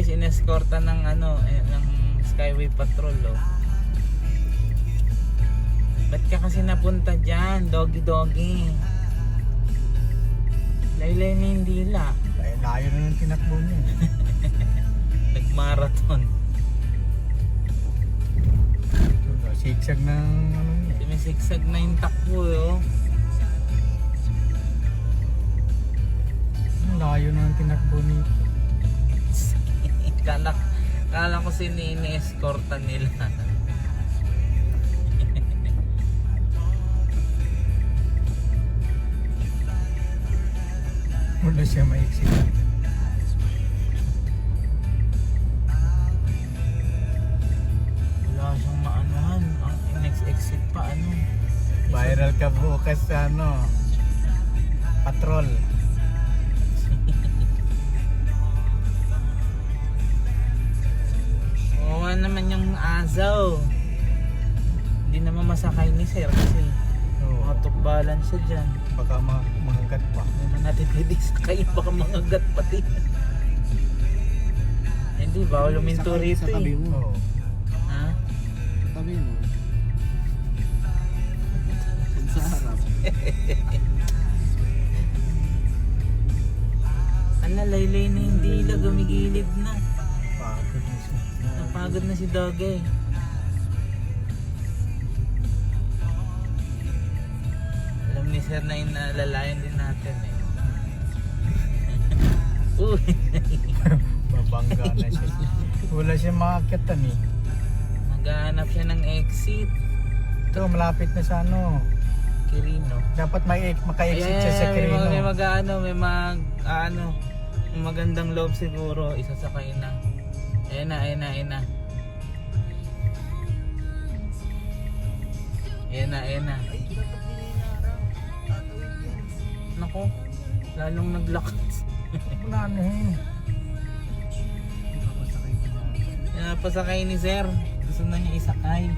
pulis ineskorta ng ng Skyway Patrol, oh. Ba't ka kasi napunta dyan, doggy? Laylay na yung dila. Ay, layo na yung tinakbo niya. Nagmarathon. Sigsag ng ano niya. Sumisigsag na yung takbo, oh. Layo na yung tinakbo niya. Kala ko ini-escorta nila. Wala siya maiksi. Wala siyang maanuhan. Ang next exit pa Viral ka bukas sa patrol. Oo naman yung asaw. Hindi naman masakay ni sir kasi makatukbalan siya dyan. Baka mangagat pa. Hindi natin pwede sakay, baka mangagat pati. Hindi, bawal uminto rito Sa tabi eh. mo. Oo. Ha? Sa tabi mo. Sa harap. Ala, laylay na yung dila, gumigilid na. Pagod na siya. Napagod na si Doggy. Alam ni sir na inalalayan din natin eh. Uy! Babangga na siya. Wala siya makakita ni. Maghahanap siya ng exit. Ito, malapit na sa Quirino. Dapat maka-exit siya sa May Quirino. may magandang loob siguro. Isasakay na. Ayan na. Ayan na. Nako, lalong naglakas. Wala na eh. Pasakay ni sir. Gusto na niya isakay.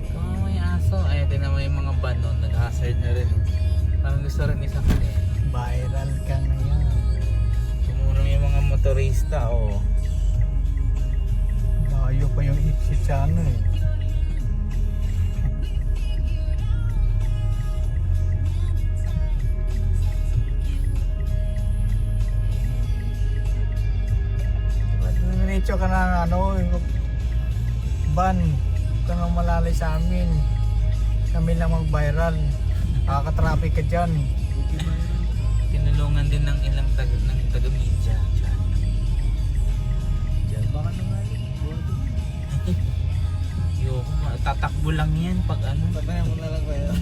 Kung may aso, ay tinan mo yung mga van nun, nag-hazard na rin. Parang gusto rin isakay. Viral ka ngayon. Tumulong yung mga motorista, oh. Layo pa yung exit sa eh. Diretso ka na ban ka nang malalay sa amin. Kami lang mag-viral. Nakaka-traffic ka dyan. Tinulungan din ng ilang taga-media. Baka naman. Tatakbo lang yan pag Patayan mo na lang kayo.